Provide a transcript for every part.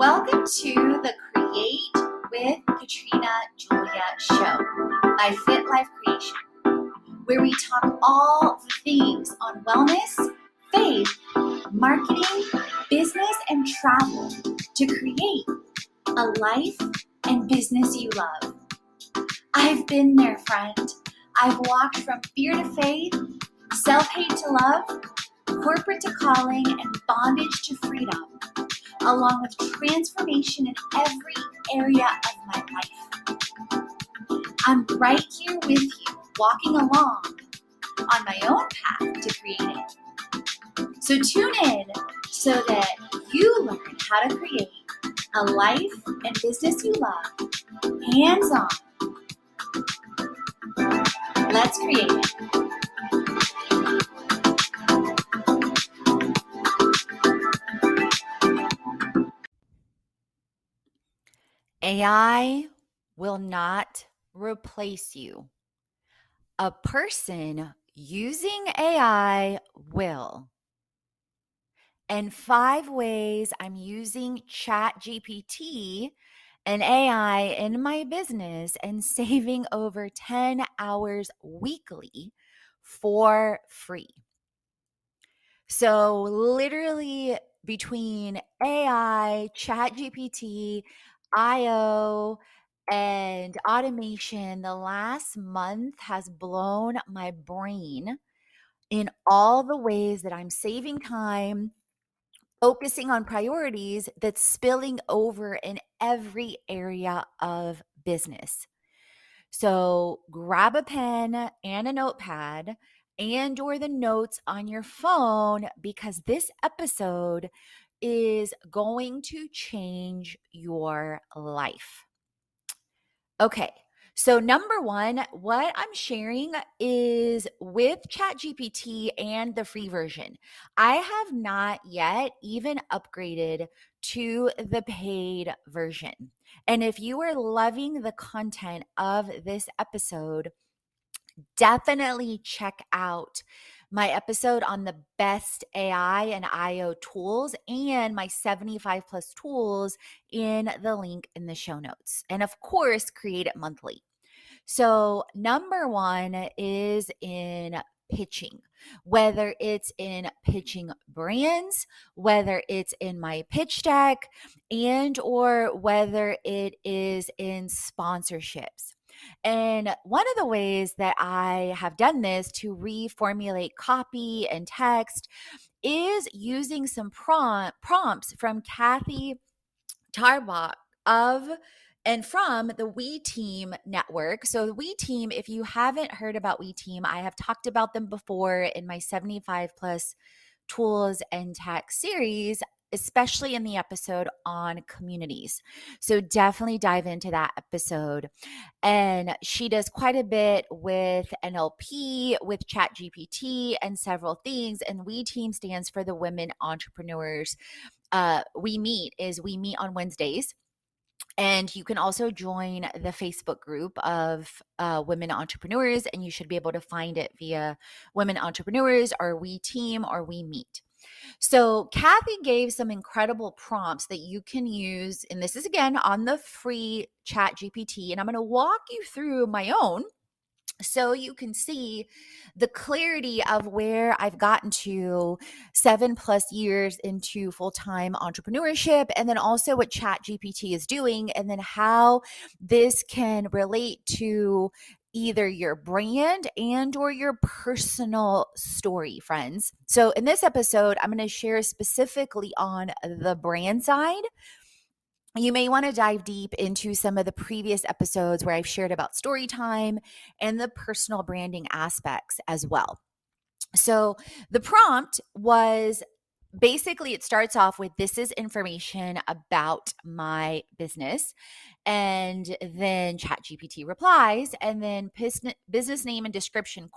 Welcome to the Create with Katrina Julia show by Fit Life Creation, where we talk all the things on wellness, faith, marketing, business, and travel to create a life and business you love. I've been there, friend. I've walked from fear to faith, self-hate to love, corporate to calling, and bondage to freedom, along with transformation in every area of my life. I'm right here with you, walking along on my own path to creating. So tune in so that you learn how to create a life and business you love, hands-on. Let's create it. AI will not replace you. A person using AI will. And 5 ways I'm using ChatGPT and AI in my business and saving over 10 hours weekly for free. So literally between AI, ChatGPT, IO, and automation, the last month has blown my brain in all the ways that I'm saving time, focusing on priorities that's spilling over in every area of business. So grab a pen and a notepad and/or the notes on your phone, because this episode is going to change your life. Okay. So number one, what I'm sharing is with ChatGPT and the free version. I have not yet even upgraded to the paid version. And if you are loving the content of this episode, definitely check out my episode on the best AI and IO tools and my 75 plus tools in the link in the show notes. And of course, create it monthly. So number one is in pitching, whether it's in pitching brands, whether it's in my pitch deck, and or whether it is in sponsorships. And one of the ways that I have done this to reformulate copy and text is using some prompts from Kathy Tarbach of and from the We Team network. So the We Team, if you haven't heard about We Team, I have talked about them before in my 75 plus tools and tech series, especially in the episode on communities. So definitely dive into that episode. And she does quite a bit with NLP, with ChatGPT, and several things. And We Team stands for the Women Entrepreneurs. We meet on Wednesdays. And you can also join the Facebook group of women entrepreneurs, and you should be able to find it via Women Entrepreneurs or We Team or We Meet. So Kathy gave some incredible prompts that you can use. And this is again on the free ChatGPT. And I'm going to walk you through my own so you can see the clarity of where I've gotten to 7+ years into full-time entrepreneurship, and then also what ChatGPT is doing, and then how this can relate to either your brand and or your personal story, friends. So in this episode, I'm going to share specifically on the brand side. You may want to dive deep into some of the previous episodes where I've shared about story time and the personal branding aspects as well. So the prompt was basically, it starts off with, this is information about my business. And then ChatGPT replies, and then business name and description :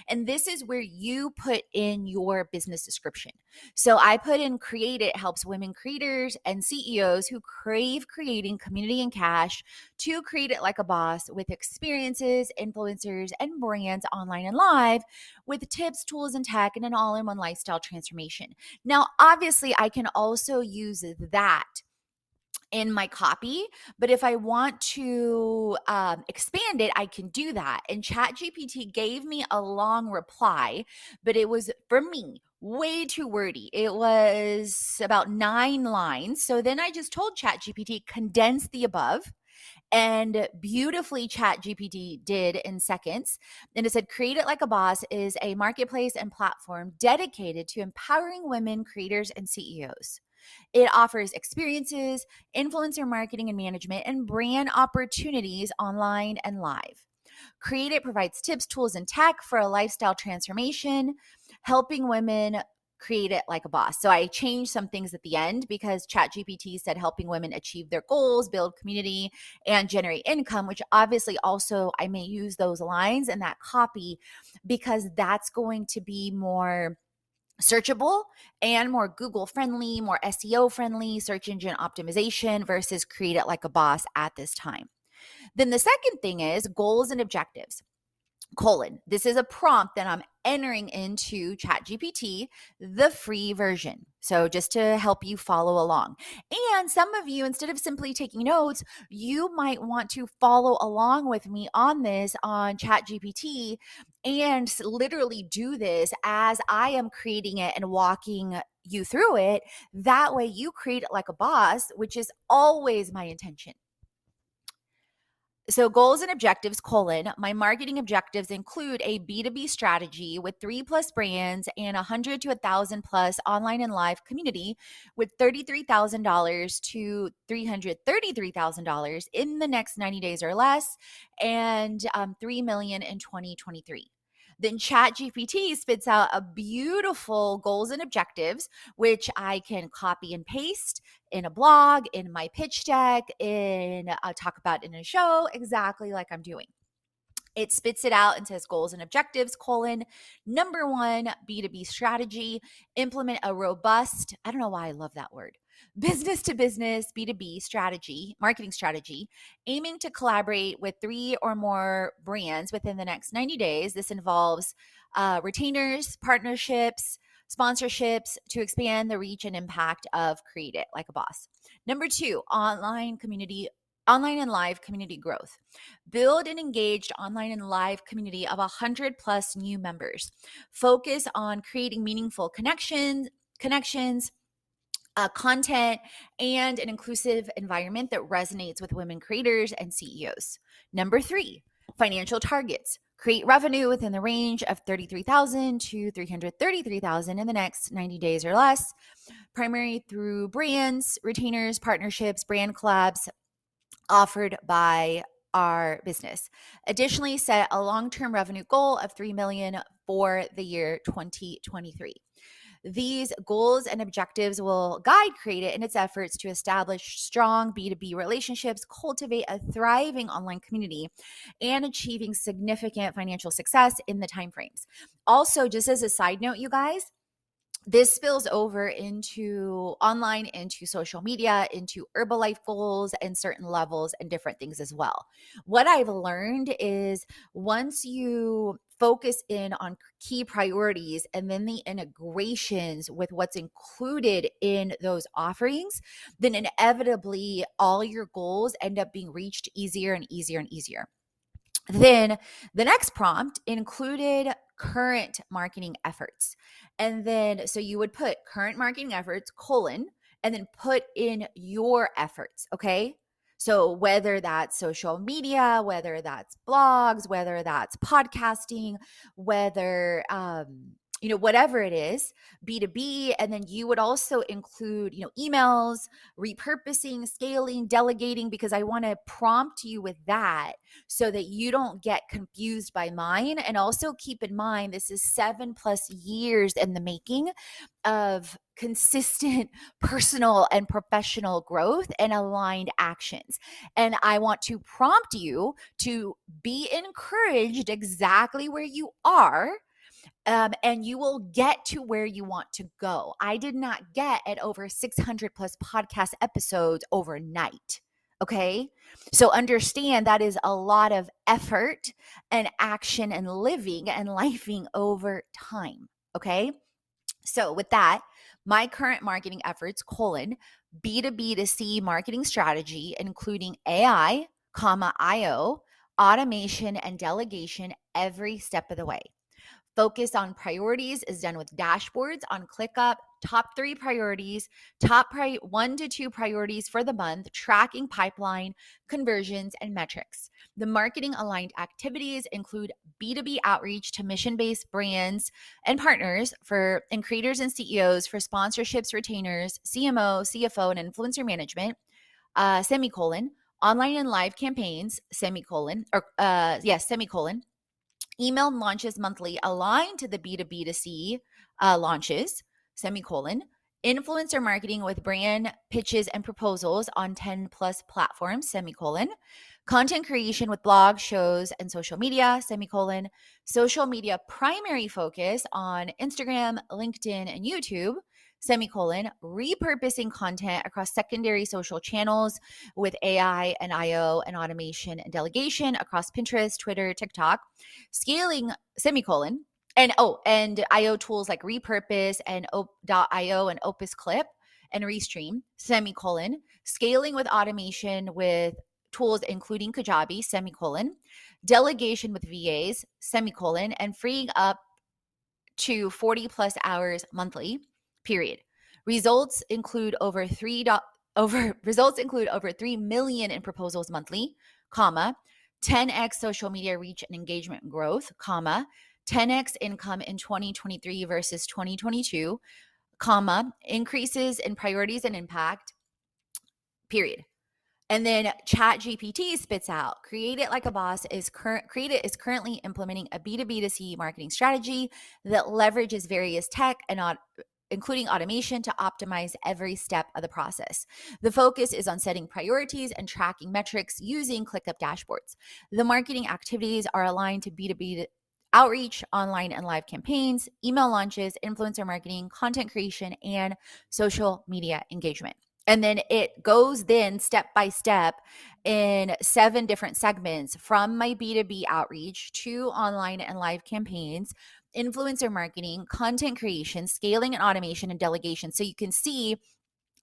and this is where you put in your business description. So I put in create it helps women creators and CEOs who crave creating community and cash to create it like a boss, with experiences, influencers, and brands online and live, with tips, tools, and tech, and an all-in-one lifestyle transformation. Now, obviously, I can also use that in my copy, but if I want to expand it, I can do that. And ChatGPT gave me a long reply, but it was, for me, way too wordy. It was about 9 lines. So then I just told ChatGPT, condense the above. And beautifully, ChatGPT did in seconds. And it said, Create It Like a Boss is a marketplace and platform dedicated to empowering women creators and CEOs. It offers experiences, influencer marketing and management, and brand opportunities online and live. Create It provides tips, tools, and tech for a lifestyle transformation, helping women create it like a boss. So I changed some things at the end because ChatGPT said helping women achieve their goals, build community, and generate income, which obviously also I may use those lines and that copy because that's going to be more searchable and more Google friendly, more SEO friendly, search engine optimization versus Create It Like a Boss at this time. Then the second thing is goals and objectives. This is a prompt that I'm entering into ChatGPT, the free version. So just to help you follow along. And some of you, instead of simply taking notes, you might want to follow along with me on this on ChatGPT and literally do this as I am creating it and walking you through it. That way you create it like a boss, which is always my intention. So goals and objectives, my marketing objectives include a B2B strategy with 3+ brands and 100 to 1,000 plus online and live community with $33,000 to $333,000 in the next 90 days or less, and $3 million in 2023. Then ChatGPT spits out a beautiful goals and objectives, which I can copy and paste in a blog, in my pitch deck, in talk about in a show, exactly like I'm doing. It spits it out and says goals and objectives, number 1, B2B strategy, implement a robust, I don't know why I love that word, business to business, B2B strategy, marketing strategy, aiming to collaborate with 3 or more brands within the next 90 days. This involves retainers, partnerships, sponsorships to expand the reach and impact of Create It Like a Boss. Number 2, online and live community growth. Build an engaged online and live community of 100 plus new members. Focus on creating meaningful connections, content, and an inclusive environment that resonates with women creators and CEOs. Number 3, financial targets. Create revenue within the range of $33,000 to $333,000 in the next 90 days or less, primarily through brands, retainers, partnerships, brand collabs offered by our business. Additionally, set a long-term revenue goal of $3 million for the year 2023. These goals and objectives will guide Create It in its efforts to establish strong B2B relationships, cultivate a thriving online community, and achieving significant financial success in the timeframes. Also, just as a side note, you guys, this spills over into online, into social media, into Herbalife goals and certain levels and different things as well. What I've learned is once you focus in on key priorities and then the integrations with what's included in those offerings, then inevitably all your goals end up being reached easier and easier and easier. Then the next prompt included current marketing efforts. And then, so you would put current marketing efforts, and then put in your efforts, okay? So whether that's social media, whether that's blogs, whether that's podcasting, whether, whatever it is, B2B, and then you would also include, emails, repurposing, scaling, delegating, because I want to prompt you with that so that you don't get confused by mine. And also keep in mind, this is 7+ years in the making of consistent personal and professional growth and aligned actions. And I want to prompt you to be encouraged exactly where you are. And you will get to where you want to go. I did not get at over 600 plus podcast episodes overnight. Okay. So understand that is a lot of effort and action and living and lifing over time. Okay. So with that, My current marketing efforts, B2B to C marketing strategy, including AI, IO, automation, and delegation every step of the way. Focus on priorities is done with dashboards on ClickUp, top 3 priorities, 1 to 2 priorities for the month, tracking pipeline, conversions, and metrics. The marketing aligned activities include B2B outreach to mission-based brands and partners and creators and CEOs for sponsorships, retainers, CMO, CFO, and influencer management, online and live campaigns, email launches monthly aligned to the B2B to C launches, influencer marketing with brand pitches and proposals on 10 plus platforms, content creation with blogs, shows, and social media, social media primary focus on Instagram, LinkedIn, and YouTube, repurposing content across secondary social channels with AI and IO and automation and delegation across Pinterest, Twitter, TikTok, scaling, and IO tools like Repurpose and .io and Opus Clip and Restream, scaling with automation with tools including Kajabi, delegation with VAs, and freeing up to 40 plus hours monthly, period. Results include over 3 million in proposals monthly, 10x social media reach and engagement growth, 10x income in 2023 versus 2022, increases in priorities and impact, period. And then ChatGPT spits out, Create It Like a Boss is currently implementing a B2B to C marketing strategy that leverages various tech and including automation to optimize every step of the process. The focus is on setting priorities and tracking metrics using ClickUp dashboards. The marketing activities are aligned to B2B outreach, online and live campaigns, email launches, influencer marketing, content creation, and social media engagement. And then it goes step by step in 7 different segments, from my B2B outreach to online and live campaigns, influencer marketing, content creation, scaling and automation, and delegation. So you can see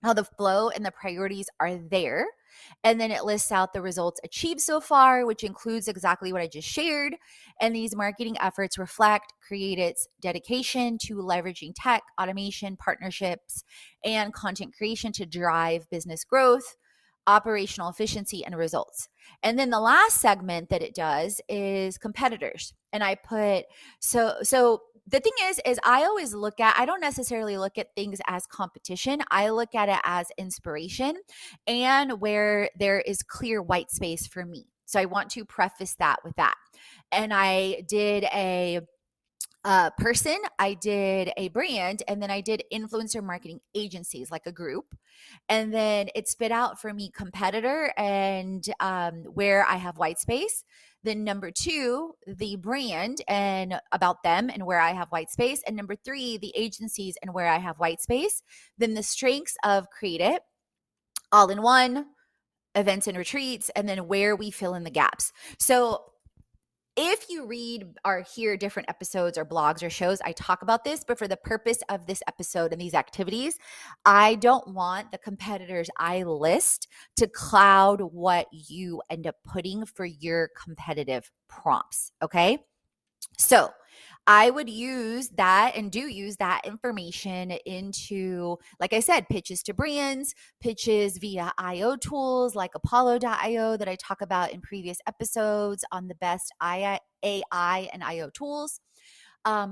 how the flow and the priorities are there. And then it lists out the results achieved so far, which includes exactly what I just shared. And these marketing efforts reflect Create It's dedication to leveraging tech, automation, partnerships, and content creation to drive business growth, operational efficiency, and results. And then the last segment that it does is competitors. And I put, so the thing is I don't necessarily look at things as competition. I look at it as inspiration and where there is clear white space for me. So I want to preface that with that. And I did a person, I did a brand, and then I did influencer marketing agencies, like a group. And then it spit out for me competitor and where I have white space. Then number 2, the brand and about them and where I have white space. And number 3, the agencies and where I have white space. Then the strengths of Create It, all in one, events and retreats, and then where we fill in the gaps. So if you read or hear different episodes or blogs or shows, I talk about this, but for the purpose of this episode and these activities, I don't want the competitors I list to cloud what you end up putting for your competitive prompts, okay? So I would use that and do use that information into, like I said, pitches to brands, pitches via IO tools like Apollo.io that I talk about in previous episodes on the best AI and IO tools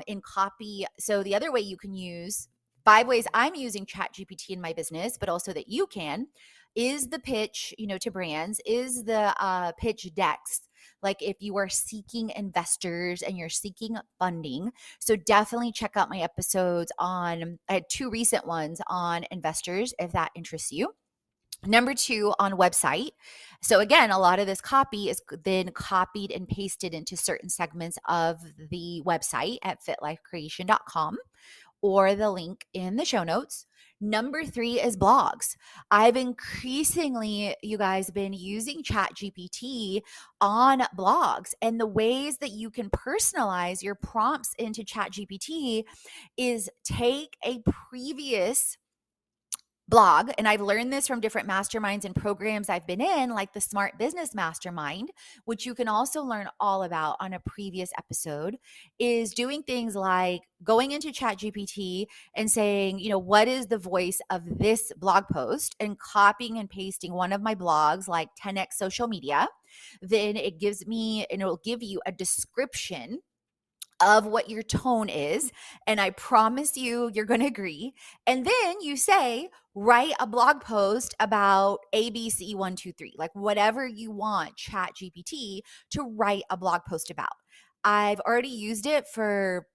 in copy. So the other way you can use, 5 ways I'm using ChatGPT in my business, but also that you can, is the pitch, to brands, is the pitch decks. Like if you are seeking investors and you're seeking funding. So definitely check out my episodes I had 2 recent ones on investors if that interests you. Number 2, on website. So again, a lot of this copy is then copied and pasted into certain segments of the website at fitlifecreation.com or the link in the show notes. Number 3 is blogs. I've increasingly, you guys, been using ChatGPT on blogs, and the ways that you can personalize your prompts into ChatGPT is take a previous blog, and I've learned this from different masterminds and programs I've been in, like the Smart Business Mastermind, which you can also learn all about on a previous episode, is doing things like going into ChatGPT and saying, what is the voice of this blog post, and copying and pasting one of my blogs like 10x social media. Then it gives me, and it'll give you a description of what your tone is. And I promise you're going to agree. And then you say, write a blog post about ABC123, like whatever you want Chat GPT to write a blog post about. I've already used it for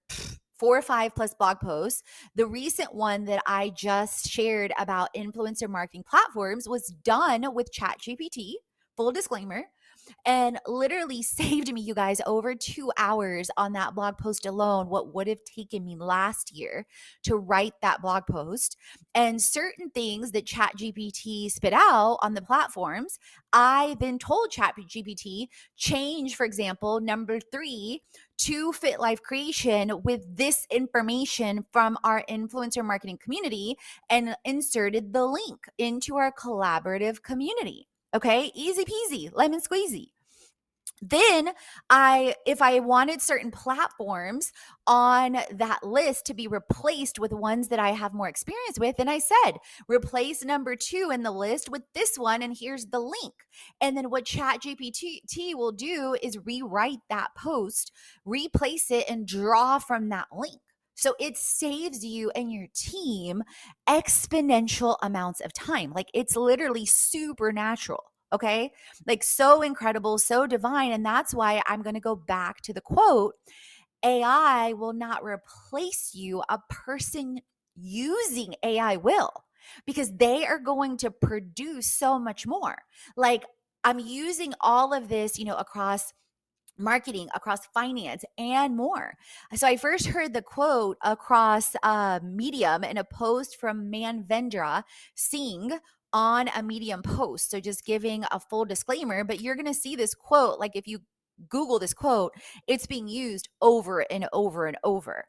4 or 5 plus blog posts. The recent one that I just shared about influencer marketing platforms was done with Chat GPT, full disclaimer, and literally saved me, you guys, over 2 hours on that blog post alone, what would have taken me last year to write that blog post. And certain things that ChatGPT spit out on the platforms, I then told ChatGPT, change, for example, number 3 to fit life creation with this information from our influencer marketing community, and inserted the link into our collaborative community. Okay, easy peasy, lemon squeezy. Then if I wanted certain platforms on that list to be replaced with ones that I have more experience with, then I said, replace number 2 in the list with this one, and here's the link. And then what ChatGPT will do is rewrite that post, replace it, and draw from that link. So it saves you and your team exponential amounts of time. Like, it's literally supernatural. Okay. Like, so incredible, so divine. And that's why I'm going to go back to the quote: AI will not replace you. A person using AI will, because they are going to produce so much more. Like, I'm using all of this, across marketing, across finance, and more. So I first heard the quote across Medium in a post from Manvendra Singh on a Medium post. So just giving a full disclaimer, but you're going to see this quote, like if you Google this quote, it's being used over and over and over.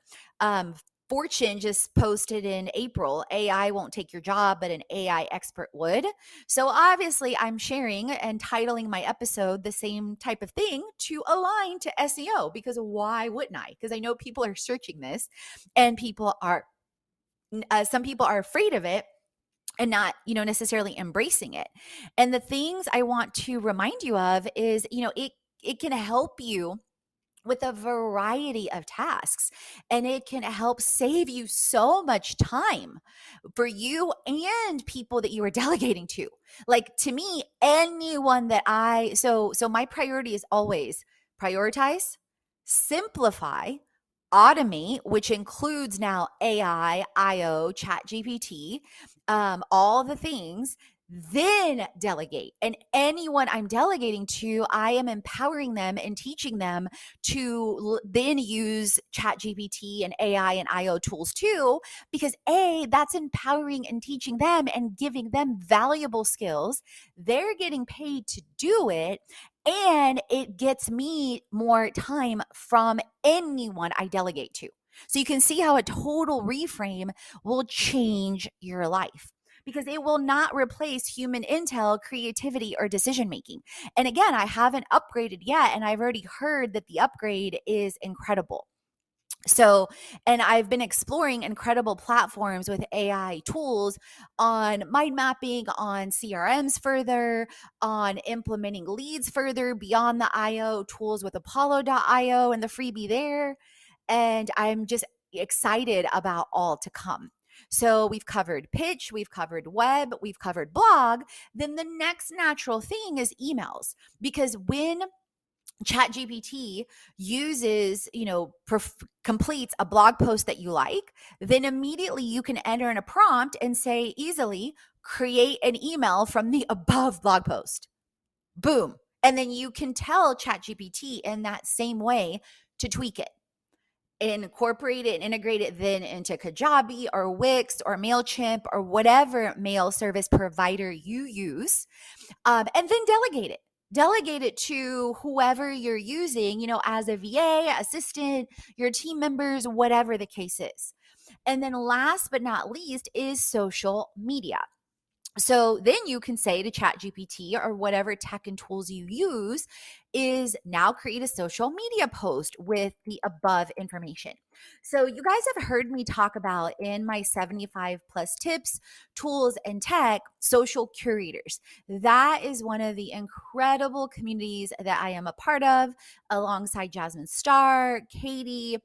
Fortune just posted in April, AI won't take your job, but an AI expert would. So obviously I'm sharing and titling my episode the same type of thing to align to SEO, because why wouldn't I? Because I know people are searching this, and some people are afraid of it and not, necessarily embracing it. And the things I want to remind you of is, it can help you with a variety of tasks, and it can help save you so much time for you and people that you are delegating to. Like, to me, anyone that so my priority is always prioritize, simplify, automate, which includes now AI, IO, Chat GPT, all the things, then delegate. And anyone I'm delegating to, I am empowering them and teaching them to then use Chat GPT and AI and IO tools too, because that's empowering and teaching them and giving them valuable skills. They're getting paid to do it, and it gets me more time from anyone I delegate to. So you can see how a total reframe will change your life, because it will not replace human intel, creativity, or decision making. And again, I haven't upgraded yet, and I've already heard that the upgrade is incredible. So, and I've been exploring incredible platforms with AI tools on mind mapping, on CRMs further, on implementing leads further beyond the IO tools with Apollo.io and the freebie there. And I'm just excited about all to come. So we've covered pitch, we've covered web, we've covered blog. Then the next natural thing is emails, because when ChatGPT uses, completes a blog post that you like, then immediately you can enter in a prompt and say easily, create an email from the above blog post. Boom. And then you can tell ChatGPT in that same way to tweak it. incorporate it and integrate it then into Kajabi or Wix or MailChimp or whatever mail service provider you use, and then delegate it. Delegate it to whoever you're using, as a VA, assistant, your team members, whatever the case is. And then last but not least is social media. So then you can say to ChatGPT or whatever tech and tools you use is now create a social media post with the above information. So you guys have heard me talk about in my 75 plus tips, tools, and tech, social curators. That is one of the incredible communities that I am a part of alongside Jasmine Starr, Katie,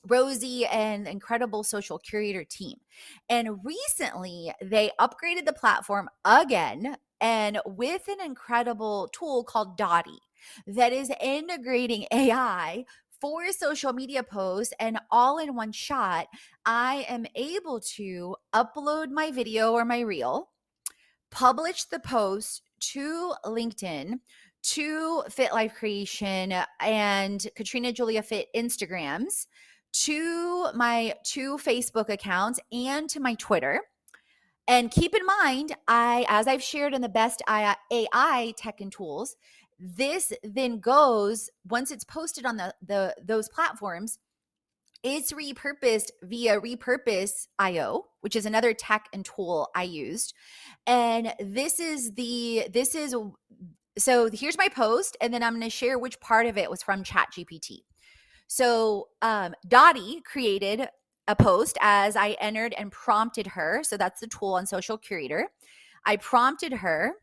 Rosie, and incredible social curator team. And recently they upgraded the platform again, and with an incredible tool called Dottie that is integrating AI for social media posts, and all in one shot, I am able to upload my video or my reel, publish the post to LinkedIn, to Fit Life Creation and Katrina Julia Fit Instagrams, to my two Facebook accounts, and to my Twitter. And keep in mind, as I've shared in the best AI tech and tools, this then goes, once it's posted on those platforms, it's repurposed via Repurpose.io, which is another tech and tool I used. And so here's my post, and then I'm going to share which part of it was from ChatGPT. So Dottie created a post as I entered and prompted her. So that's the tool on Social Curator. I prompted her,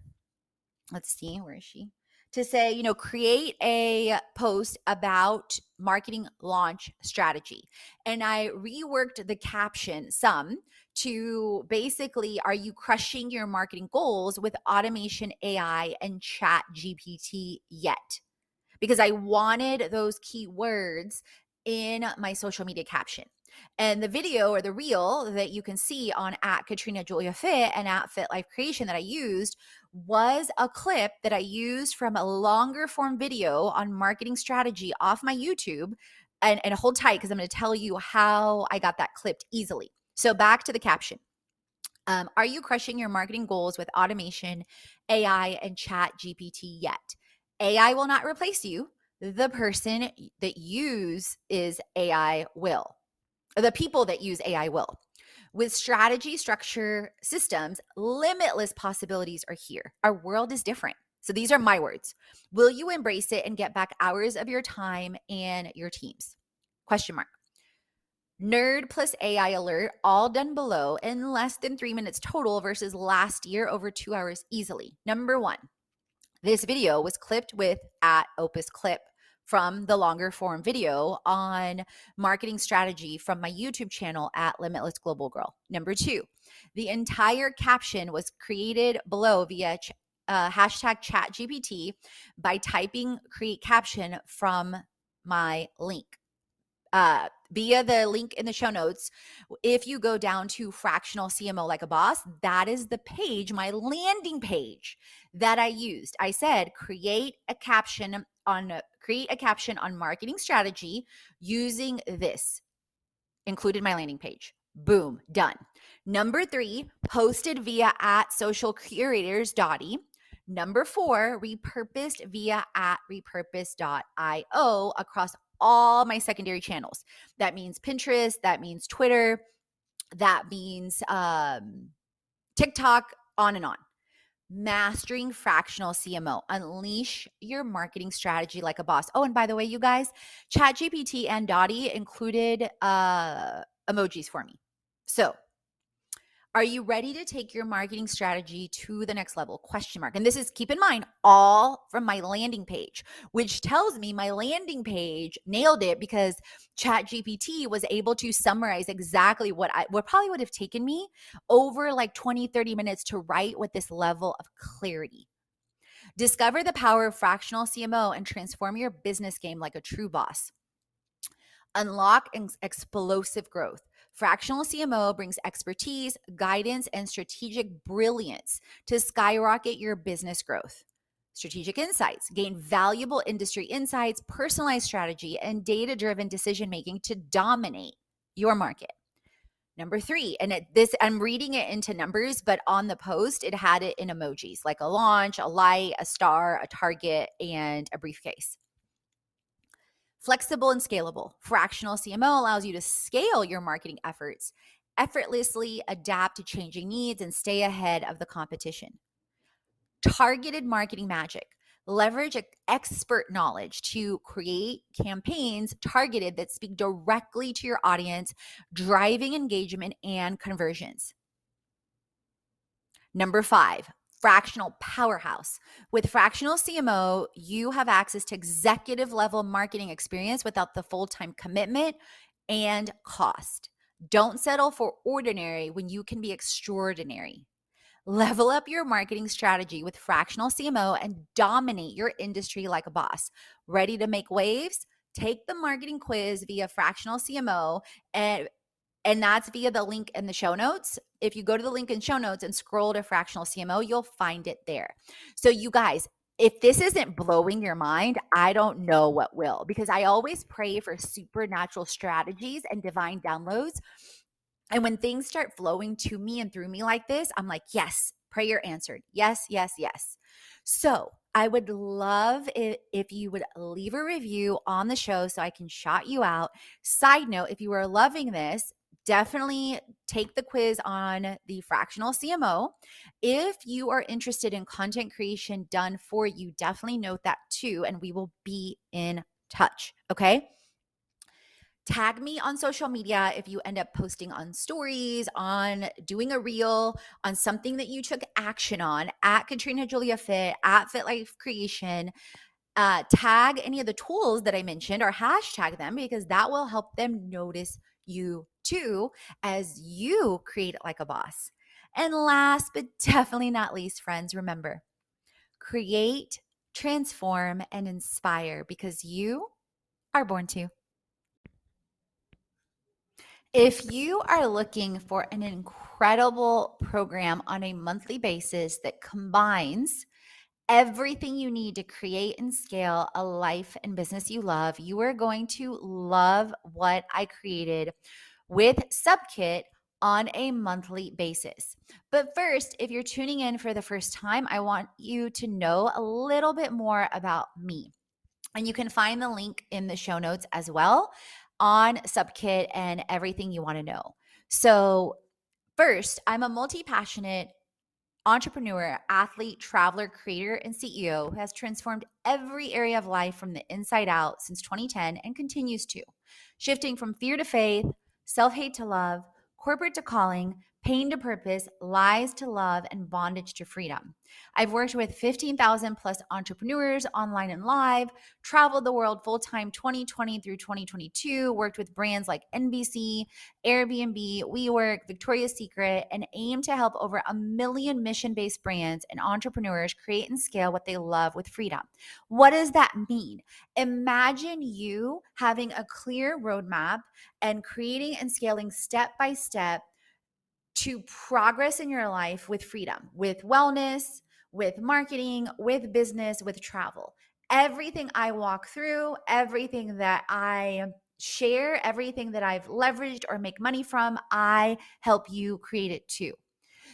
let's see, where is she? To say, create a post about marketing launch strategy. And I reworked the caption some to basically, are you crushing your marketing goals with automation, AI, and Chat GPT yet? Because I wanted those keywords in my social media caption. And the video or the reel that you can see on at Katrina Julia Fit and at Fit Life Creation that I used was a clip that I used from a longer form video on marketing strategy off my YouTube. And hold tight, because I'm going to tell you how I got that clipped easily. So back to the caption. Are you crushing your marketing goals with automation, AI, and Chat GPT yet? AI will not replace you. The person that is AI will. The people that use AI will. With strategy, structure, systems, limitless possibilities are here. Our world is different. So these are my words. Will you embrace it and get back hours of your time and your teams? Question mark. Nerd plus AI alert, all done below in less than 3 minutes total versus last year over 2 hours easily. Number one, this video was clipped with at Opus Clip from the longer form video on marketing strategy from my YouTube channel at Limitless Global Girl. Number two, the entire caption was created below via hashtag ChatGPT by typing create caption from my link. Via the link in the show notes, if you go down to Fractional CMO Like a Boss, that is the page, my landing page that I used. I said, create a caption on marketing strategy using this. Included my landing page. Boom, done. Number three, posted via at Social Curators Dottie. Number four, repurposed via at repurpose.io across all my secondary channels. That means Pinterest, that means Twitter, that means TikTok, on and on. Mastering fractional CMO. Unleash your marketing strategy like a boss. Oh, and by the way, you guys, ChatGPT and Dottie included emojis for me. So, are you ready to take your marketing strategy to the next level? Question mark. And this is, keep in mind, all from my landing page, which tells me my landing page nailed it because ChatGPT was able to summarize exactly what probably would have taken me over like 20, 30 minutes to write with this level of clarity. Discover the power of fractional CMO and transform your business game like a true boss. Unlock explosive growth. Fractional CMO brings expertise, guidance, and strategic brilliance to skyrocket your business growth. Strategic insights, gain valuable industry insights, personalized strategy, and data-driven decision-making to dominate your market. Number 3, and I'm reading it into numbers, but on the post, it had it in emojis, like a launch, a light, a star, a target, and a briefcase. Flexible and scalable. Fractional CMO allows you to scale your marketing efforts, effortlessly adapt to changing needs, and stay ahead of the competition. Targeted marketing magic. Leverage expert knowledge to create campaigns targeted that speak directly to your audience, driving engagement and conversions. Number 5, fractional powerhouse. With fractional CMO, you have access to executive level marketing experience without the full-time commitment and cost. Don't settle for ordinary when you can be extraordinary. Level up your marketing strategy with fractional CMO and dominate your industry like a boss. Ready to make waves? Take the marketing quiz via fractional CMO, and that's via the link in the show notes. If you go to the link in show notes and scroll to fractional CMO, you'll find it there. So you guys, if this isn't blowing your mind, I don't know what will, because I always pray for supernatural strategies and divine downloads. And when things start flowing to me and through me like this, I'm like, yes, prayer answered. Yes, yes, yes. So I would love it if you would leave a review on the show so I can shout you out. Side note, if you are loving this, definitely take the quiz on the fractional CMO. If you are interested in content creation done for you, definitely note that too, and we will be in touch, okay? Tag me on social media if you end up posting on stories, on doing a reel, on something that you took action on, at Katrina Julia Fit, at Fit Life Creation. Tag any of the tools that I mentioned or hashtag them, because that will help them notice you too as you create it like a boss. And last but definitely not least, friends, remember, create, transform, and inspire, because you are born to. If you are looking for an incredible program on a monthly basis that combines everything you need to create and scale a life and business you love, you are going to love what I created with Subkit on a monthly basis. But first, if you're tuning in for the first time, I want you to know a little bit more about me. And you can find the link in the show notes as well on Subkit and everything you want to know. So first, I'm a multi-passionate entrepreneur, athlete, traveler, creator, and CEO who has transformed every area of life from the inside out since 2010 and continues to, shifting from fear to faith, self-hate to love, corporate to calling, pain to purpose, lies to love, and bondage to freedom. I've worked with 15,000 plus entrepreneurs online and live, traveled the world full-time 2020 through 2022, worked with brands like NBC, Airbnb, WeWork, Victoria's Secret, and aim to help over 1 million mission-based brands and entrepreneurs create and scale what they love with freedom. What does that mean? Imagine you having a clear roadmap and creating and scaling step by step to progress in your life with freedom, with wellness, with marketing, with business, with travel. Everything I walk through, everything that I share, everything that I've leveraged or make money from, I help you create it too.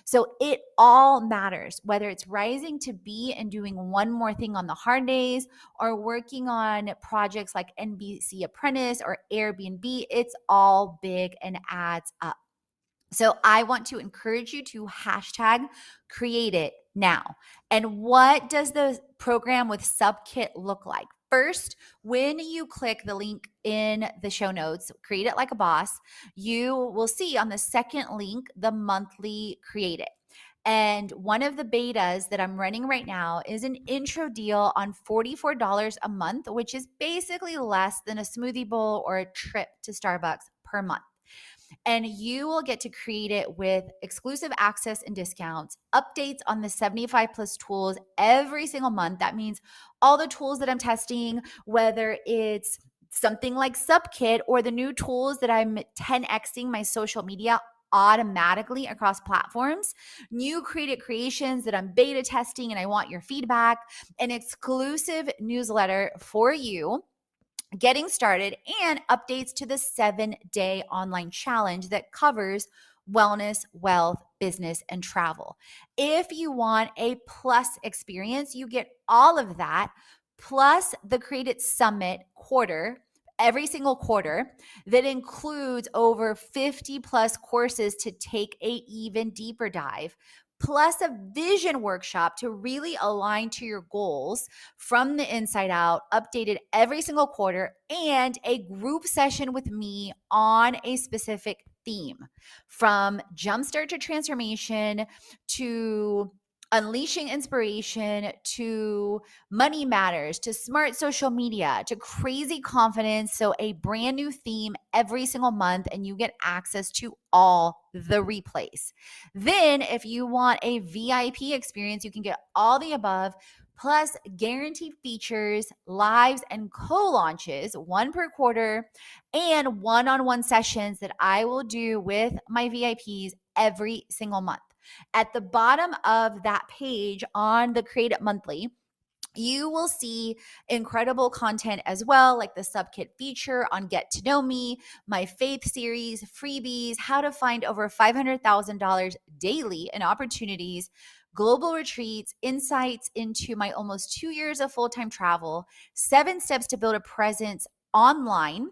So it all matters, whether it's rising to be and doing one more thing on the hard days or working on projects like NBC Apprentice or Airbnb. It's all big and adds up. So I want to encourage you to hashtag create it now. And what does the program with Subkit look like? First, when you click the link in the show notes, create it like a boss, you will see on the second link, the monthly create it. And one of the betas that I'm running right now is an intro deal on $44 a month, which is basically less than a smoothie bowl or a trip to Starbucks per month. And you will get to create it with exclusive access and discounts, updates on the 75 plus tools every single month. That means all the tools that I'm testing, whether it's something like Subkit or the new tools that I'm 10xing my social media automatically across platforms, new created creations that I'm beta testing and I want your feedback, an exclusive newsletter for you getting started, and updates to the 7-day online challenge that covers wellness, wealth, business, and travel. If you want a plus experience, you get all of that, plus the Create It Summit quarter, every single quarter, that includes over 50 plus courses to take a even deeper dive, plus a vision workshop to really align to your goals from the inside out, updated every single quarter, and a group session with me on a specific theme, from jumpstart to transformation, to unleashing inspiration, to money matters, to smart social media, to crazy confidence. So a brand new theme every single month, and you get access to all the replays. Then if you want a VIP experience, you can get all the above, plus guaranteed features, lives, and co-launches, one per quarter, and one-on-one sessions that I will do with my VIPs every single month. At the bottom of that page on the Create It Monthly, you will see incredible content as well, like the subkit feature on Get to Know Me, my faith series, freebies, how to find over $500,000 daily in opportunities, global retreats, insights into my almost 2 years of full-time travel, 7 steps to build a presence online,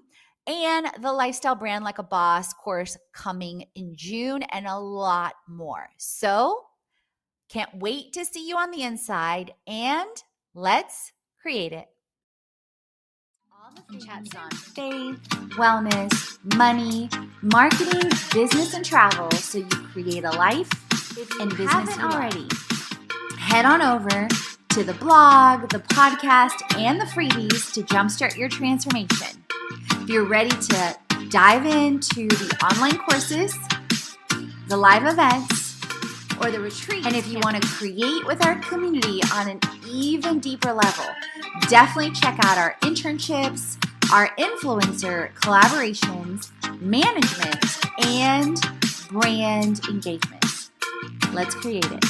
and the Lifestyle Brand Like a Boss course coming in June, and a lot more. So can't wait to see you on the inside, and let's create it. All the chats on faith, wellness, money, marketing, business, and travel, so you create a life and business you already. Head on over to the blog, the podcast, and the freebies to jumpstart your transformation. If you're ready to dive into the online courses, the live events, or the retreat, and if you want to create with our community on an even deeper level, definitely check out our internships, our influencer collaborations, management, and brand engagement. Let's create it.